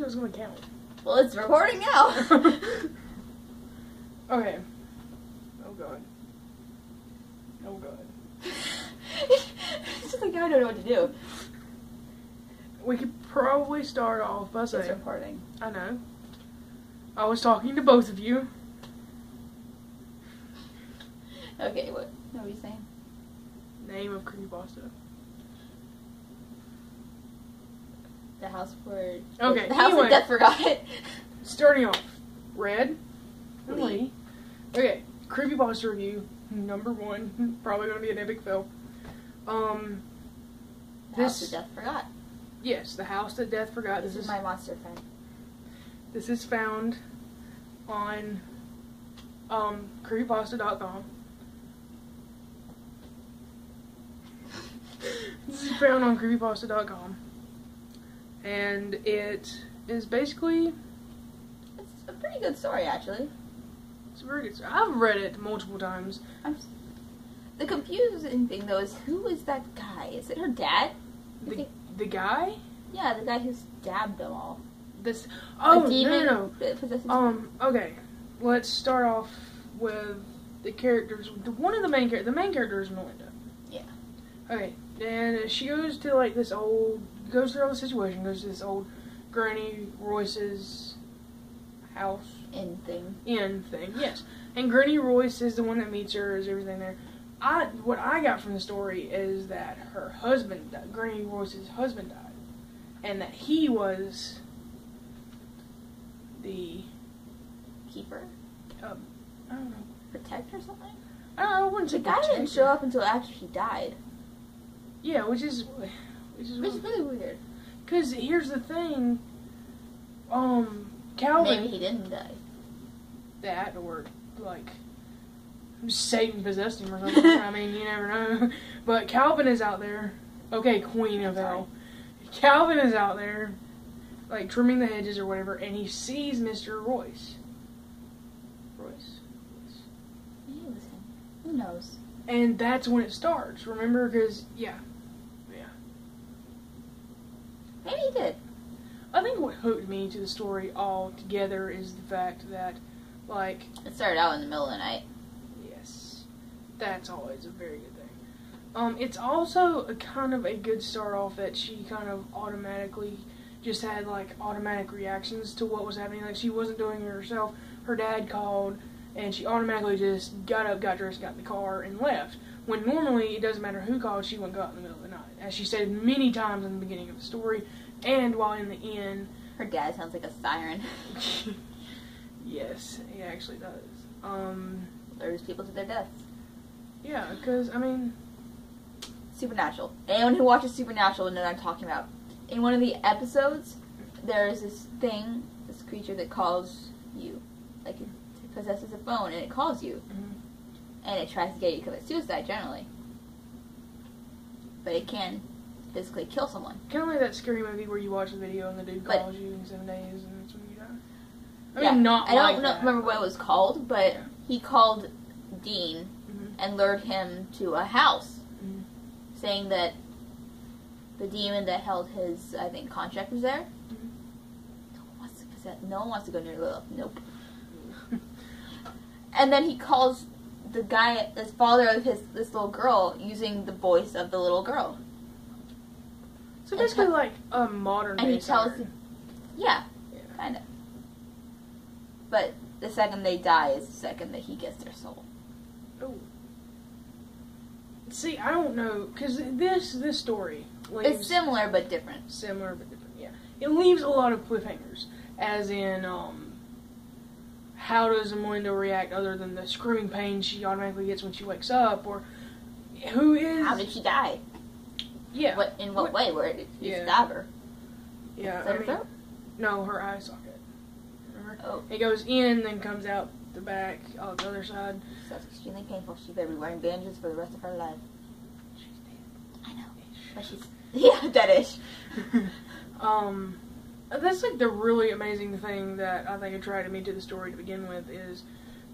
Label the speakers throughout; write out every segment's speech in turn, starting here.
Speaker 1: It's gonna count.
Speaker 2: Well, it's recording now.
Speaker 1: Okay. Oh god. Oh god.
Speaker 2: It's just like I don't know what to do.
Speaker 1: We could probably start off by
Speaker 2: It's
Speaker 1: saying,
Speaker 2: recording.
Speaker 1: I know. I was talking to both of you.
Speaker 2: Okay, what are you saying?
Speaker 1: Name of creepypasta.
Speaker 2: The house where...
Speaker 1: Okay,
Speaker 2: The house
Speaker 1: anyway.
Speaker 2: that Death Forgot.
Speaker 1: Starting off. Red. And
Speaker 2: Lee.
Speaker 1: Lee. Okay. Creepypasta review. Number 1. Probably gonna be an epic fail.
Speaker 2: The house that Death Forgot.
Speaker 1: Yes, the house that Death Forgot.
Speaker 2: This is my monster friend.
Speaker 1: This is found on creepypasta.com. This is found on creepypasta.com. And it is basically...
Speaker 2: It's a pretty good story, actually.
Speaker 1: It's a very good story. I've read it multiple times.
Speaker 2: The confusing thing, though, is who is that guy? Is it her dad?
Speaker 1: The guy?
Speaker 2: Yeah, the guy who stabbed them all.
Speaker 1: This... Oh,
Speaker 2: A demon
Speaker 1: no.
Speaker 2: that possesses
Speaker 1: Okay. Let's start off with the characters. One of the main characters. The main character is Melinda.
Speaker 2: Yeah.
Speaker 1: Okay. And she goes to, like, this old... Goes through all the situation. Goes to this old Granny Royce's house.
Speaker 2: Inn thing.
Speaker 1: Yes. And Granny Royce is the one that meets her, is everything there. What I got from the story is that her husband, Granny Royce's husband, died. And that he was the...
Speaker 2: Keeper?
Speaker 1: I don't know.
Speaker 2: Protector or something?
Speaker 1: I wouldn't say
Speaker 2: The guy didn't show up until after he died.
Speaker 1: Yeah, which is
Speaker 2: really weird.
Speaker 1: Because here's the thing, Calvin...
Speaker 2: Maybe he didn't die.
Speaker 1: That, or, like, Satan possessed him or something. I mean, you never know. But Calvin is out there. Okay, Queen of Hell. Calvin is out there, like, trimming the hedges or whatever, and he sees Mr. Royce.
Speaker 2: Maybe it was him. Who knows?
Speaker 1: And that's when it starts, remember? Because, yeah.
Speaker 2: Maybe he did.
Speaker 1: I think what hooked me to the story altogether is the fact that, like...
Speaker 2: It started out in the middle of the night.
Speaker 1: Yes. That's always a very good thing. It's also a kind of a good start off that she kind of automatically just had, like, automatic reactions to what was happening. Like, she wasn't doing it herself. Her dad called, and she automatically just got up, got dressed, got in the car, and left. When normally, it doesn't matter who called, she wouldn't go out in the middle of the night. As she said many times in the beginning of the story, and while in the inn.
Speaker 2: Her dad sounds like a siren.
Speaker 1: Yes, he actually does.
Speaker 2: Lures people to their deaths.
Speaker 1: Yeah, because, I mean...
Speaker 2: Supernatural. Anyone who watches Supernatural will know what I'm talking about. In one of the episodes, there is this thing, this creature that calls you. Like, it possesses a phone, and it calls you.
Speaker 1: Mm-hmm.
Speaker 2: And it tries to get you to commit suicide, generally. But it can physically kill someone.
Speaker 1: Kind of like that scary movie where you watch the video and the dude calls you in 7 days and that's when you die. I mean, not
Speaker 2: I
Speaker 1: like
Speaker 2: don't
Speaker 1: that.
Speaker 2: remember what it was called, but
Speaker 1: Yeah.
Speaker 2: he called Dean
Speaker 1: Mm-hmm.
Speaker 2: and lured him to a house,
Speaker 1: Mm-hmm.
Speaker 2: saying that the demon that held his, I think, contract was there.
Speaker 1: Mm-hmm.
Speaker 2: No one wants to go near Lilith. Nope. And then he calls the guy, the father of this little girl, using the voice of the little girl.
Speaker 1: So basically like a modern day
Speaker 2: And he tells
Speaker 1: siren.
Speaker 2: Yeah,
Speaker 1: Yeah.
Speaker 2: kind of. But the second they die is the second that he gets their soul.
Speaker 1: Oh. See, I don't know, because this story leaves...
Speaker 2: It's similar but different.
Speaker 1: Similar but different, yeah. It leaves a lot of cliffhangers, as in, how does Melinda react other than the screaming pain she automatically gets when she wakes up, or who is...
Speaker 2: How did she die?
Speaker 1: Yeah.
Speaker 2: In what way? Where did you
Speaker 1: Yeah.
Speaker 2: stab her?
Speaker 1: Yeah,
Speaker 2: Is that her throat?
Speaker 1: No, her eye socket. Remember?
Speaker 2: Oh.
Speaker 1: It goes in, then comes out the back, on the other side.
Speaker 2: So that's extremely painful. She better be wearing bandages for the rest of her life.
Speaker 1: She's dead.
Speaker 2: I know. But she's... Yeah, deadish.
Speaker 1: That's like the really amazing thing that I think attracted me to the story to begin with is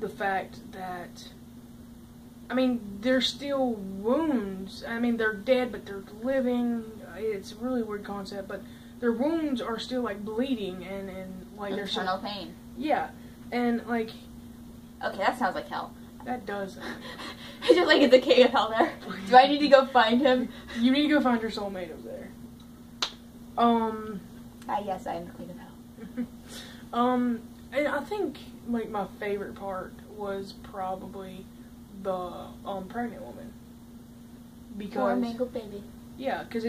Speaker 1: the fact that, I mean, there's still wounds. I mean, they're dead, but they're living. It's a really weird concept, but their wounds are still like bleeding and like they're
Speaker 2: Internal pain.
Speaker 1: Yeah, and like.
Speaker 2: Okay, that sounds like hell.
Speaker 1: That does.
Speaker 2: It's just like it's a king of hell there. Do I need to go find him?
Speaker 1: You need to go find your soulmate over there.
Speaker 2: Yes, I am the queen of hell.
Speaker 1: And I think like my favorite part was probably the pregnant woman. Because
Speaker 2: Poor mangled baby.
Speaker 1: Yeah, because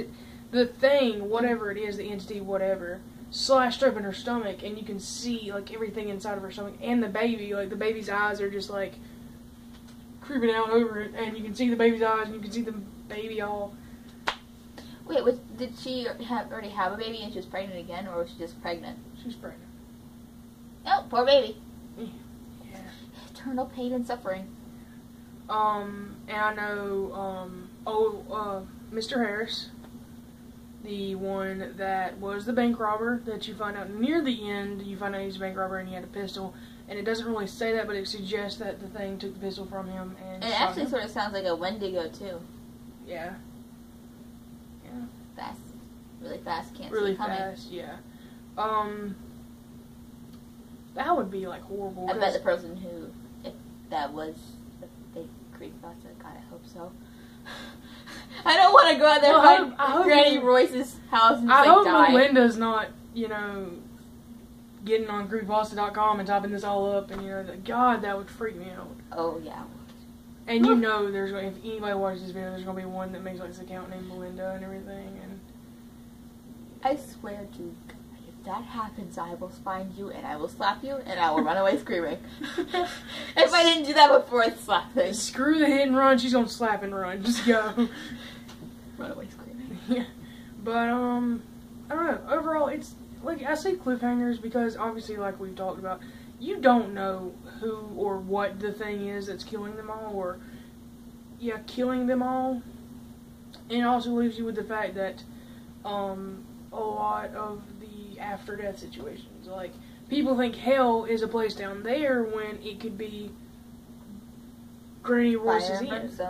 Speaker 1: the thing, whatever it is, the entity, whatever, slashed open her stomach, and you can see like everything inside of her stomach, and the baby, like the baby's eyes are just like creeping out over it, and you can see the baby's eyes, and you can see the baby all.
Speaker 2: Wait, did she already have a baby and she was pregnant again, or was she just pregnant?
Speaker 1: She's pregnant.
Speaker 2: Oh, poor baby.
Speaker 1: Yeah.
Speaker 2: Eternal pain and suffering.
Speaker 1: And I know, Mr. Harris, the one that was the bank robber, that you find out near the end, you find out he's a bank robber and he had a pistol, and it doesn't really say that, but it suggests that the thing took the pistol from him and
Speaker 2: it
Speaker 1: shot
Speaker 2: actually
Speaker 1: him.
Speaker 2: sort of sounds like a Wendigo, too.
Speaker 1: Yeah.
Speaker 2: Fast. Really fast, can't see
Speaker 1: Really
Speaker 2: it coming.
Speaker 1: fast, yeah. That would be, like, horrible.
Speaker 2: I bet the person who, if that was the fake creepypasta, God, I hope so. I don't want to go out there and find Granny Royce's house and
Speaker 1: I
Speaker 2: just,
Speaker 1: hope
Speaker 2: die.
Speaker 1: Melinda's not, getting on creepypasta.com and typing this all up, and, God, that would freak me out.
Speaker 2: Oh, yeah.
Speaker 1: And there's if anybody watches this video, there's gonna be one that makes like this account named Melinda and everything. And
Speaker 2: I swear to God, if that happens, I will find you and I will slap you and I will run away screaming. If I didn't do that before, I'd slap thing.
Speaker 1: Screw the hit and run. She's gonna slap and run. Just go.
Speaker 2: Run away screaming.
Speaker 1: Yeah, but I don't know. Overall, it's like I say cliffhangers because obviously, like we've talked about, you don't know who or what the thing is that's killing them all, or killing them all. And it also leaves you with the fact that a lot of the after death situations, like people think hell is a place down there when it could be Granny Royce's end.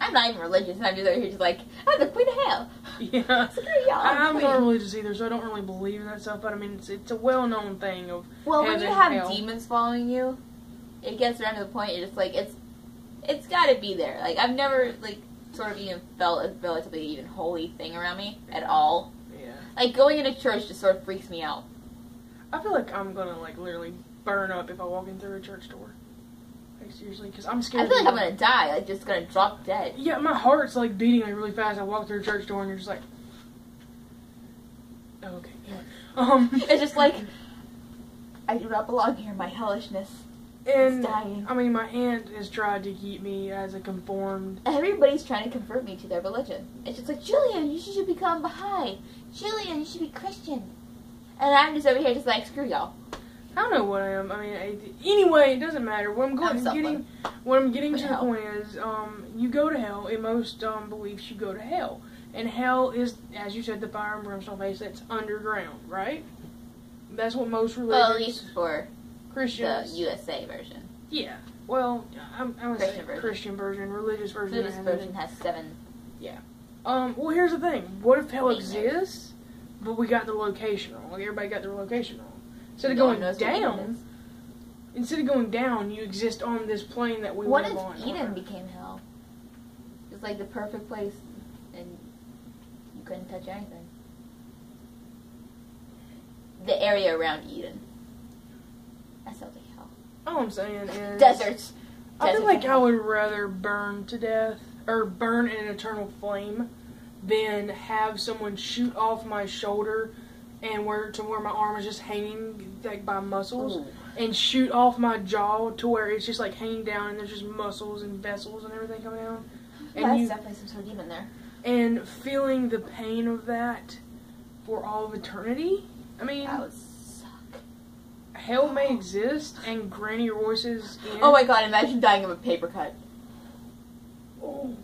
Speaker 2: I'm not even religious, and I'm just over here just like, I'm the queen of hell.
Speaker 1: Yeah.
Speaker 2: Screw y'all.
Speaker 1: I'm not religious either, so I don't really believe in that stuff, but I mean, it's a well-known thing of
Speaker 2: well,
Speaker 1: heaven,
Speaker 2: when you have
Speaker 1: hell.
Speaker 2: demons following you, it gets around to the point you're just like, it's gotta be there. Like, I've never, like, sort of even felt a relatively even holy thing around me at all.
Speaker 1: Yeah.
Speaker 2: Like, going into church just sort of freaks me out.
Speaker 1: I feel like I'm gonna, like, literally burn up if I walk in through a church door. Like, seriously, because I'm scared.
Speaker 2: I feel like I'm gonna die, like, just gonna drop dead.
Speaker 1: Yeah, my heart's, like, beating, like, really fast. I walk through a church door and you're just like... Oh, okay, yeah.
Speaker 2: It's just like, I do not belong here, my hellishness
Speaker 1: and,
Speaker 2: is dying.
Speaker 1: I mean, my aunt has tried to keep me as a conformed...
Speaker 2: Everybody's trying to convert me to their religion. It's just like, Julian, you should become Baha'i. Julian, you should be Christian. And I'm just over here just like, screw y'all.
Speaker 1: I don't know what I am. I mean, anyway, it doesn't matter. What I'm getting to the point is, you go to hell. In most beliefs, you go to hell, and hell is, as you said, the fire and brimstone place that's underground, right? That's what most religions.
Speaker 2: Well, at least for
Speaker 1: Christians.
Speaker 2: the USA version.
Speaker 1: Yeah. Well, I'm
Speaker 2: Christian version.
Speaker 1: Christian version, religious version.
Speaker 2: Religious version has 7.
Speaker 1: Yeah. Well, here's the thing. What if hell
Speaker 2: 8
Speaker 1: exists, but we got the location wrong? Like everybody got their location wrong. Instead of
Speaker 2: No one
Speaker 1: going
Speaker 2: knows what Eden
Speaker 1: down, you exist on this plane that we
Speaker 2: What
Speaker 1: live
Speaker 2: if
Speaker 1: on.
Speaker 2: Eden became hell? It's like the perfect place, and you couldn't touch anything. The area around Eden. That sounds like hell.
Speaker 1: All I'm saying is...
Speaker 2: Deserts.
Speaker 1: I feel
Speaker 2: Deserts
Speaker 1: like
Speaker 2: are
Speaker 1: I
Speaker 2: hell.
Speaker 1: would rather burn to death, or burn in an eternal flame, than have someone shoot off my shoulder and where my arm is just hanging like by muscles,
Speaker 2: Ooh.
Speaker 1: and shoot off my jaw to where it's just like hanging down and there's just muscles and vessels and everything coming out. And
Speaker 2: That's definitely some sort of demon there.
Speaker 1: And feeling the pain of that for all of eternity. I mean,
Speaker 2: That would suck.
Speaker 1: hell may exist, and Granny Royce's end.
Speaker 2: Oh my god, imagine dying of a paper cut.
Speaker 1: Oh.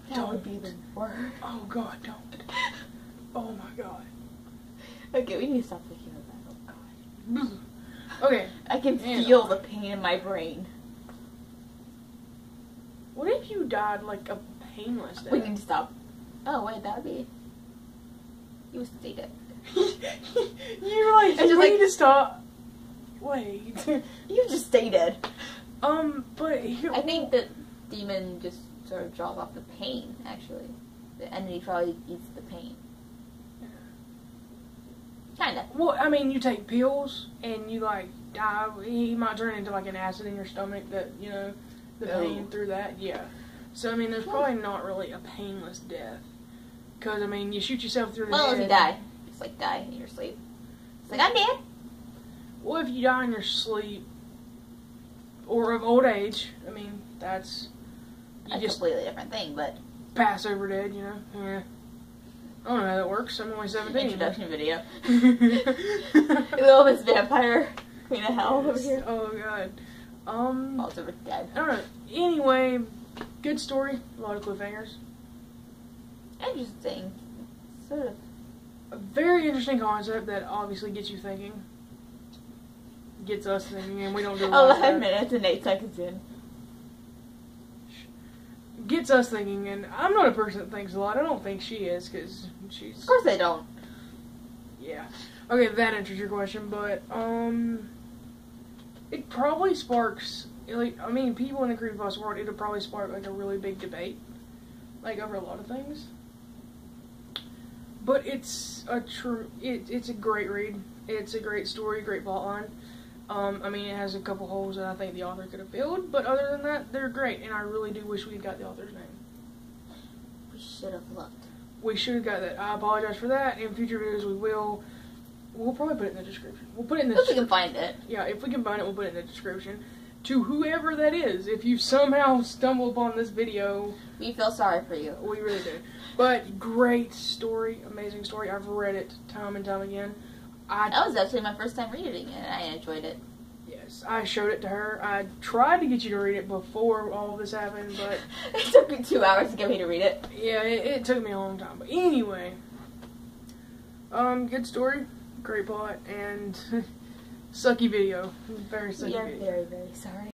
Speaker 2: That would be the worst.
Speaker 1: Oh god, don't. Oh my god.
Speaker 2: Okay, we need to stop thinking about that. Oh god.
Speaker 1: Okay.
Speaker 2: I can
Speaker 1: Man.
Speaker 2: feel the pain in my brain.
Speaker 1: What if you died like a painless death.
Speaker 2: We need to stop. Oh wait, that would be. You would stay dead.
Speaker 1: You're like,
Speaker 2: It's just
Speaker 1: we
Speaker 2: like-
Speaker 1: need to stop. Wait.
Speaker 2: You just stay dead.
Speaker 1: But here,
Speaker 2: I think the demon just sort of draws off the pain. Actually, the entity probably eats the pain. Kinda.
Speaker 1: well, I mean, you take pills and you like die. He might turn into like an acid in your stomach that the pain
Speaker 2: Oh.
Speaker 1: through that. Yeah. So I mean, there's probably not really a painless death. Because I mean, you shoot yourself through the
Speaker 2: Well,
Speaker 1: head.
Speaker 2: if you die, just like die in your sleep. It's like I'm dead.
Speaker 1: Well, if you die in your sleep or of old age, I mean, that's you
Speaker 2: A
Speaker 1: just
Speaker 2: completely different thing, but
Speaker 1: pass over dead. Yeah. I don't know how that works. I'm only 17.
Speaker 2: introduction video. Little Miss Vampire Queen of Hell over here.
Speaker 1: Oh god.
Speaker 2: Also dead.
Speaker 1: I don't know. Anyway, good story. A lot of cliffhangers.
Speaker 2: Interesting. Sort of.
Speaker 1: A very interesting concept that obviously gets you thinking. Gets us thinking, and we don't do a lot of
Speaker 2: 11
Speaker 1: that.
Speaker 2: minutes and 8 seconds in.
Speaker 1: Gets us thinking, and I'm not a person that thinks a lot. I don't think she is, because she's...
Speaker 2: Of course they don't.
Speaker 1: Yeah. Okay, that answers your question, but, it probably sparks, like, I mean, people in the creepypasta world, it'll probably spark, like, a really big debate, like, over a lot of things. But it's it's a great read. It's a great story, great plotline. I mean, it has a couple holes that I think the author could have filled, but other than that, they're great, and I really do wish we got the author's name.
Speaker 2: We should have looked.
Speaker 1: We should have got that. I apologize for that. In future videos, we will. We'll probably put it in the description. We'll put it in the
Speaker 2: If we can find it.
Speaker 1: Yeah, if we can find it, we'll put it in the description. To whoever that is, if you somehow stumble upon this video,
Speaker 2: We feel sorry for you.
Speaker 1: we really do. But great story, amazing story. I've read it time and time again.
Speaker 2: That was actually my first time reading it, and I enjoyed it.
Speaker 1: Yes, I showed it to her. I tried to get you to read it before all of this happened, but
Speaker 2: It took me 2 hours to get me to read it.
Speaker 1: yeah, it took me a long time. But anyway, good story, great plot, and sucky video. Very sucky
Speaker 2: We are
Speaker 1: video.
Speaker 2: very, very sorry.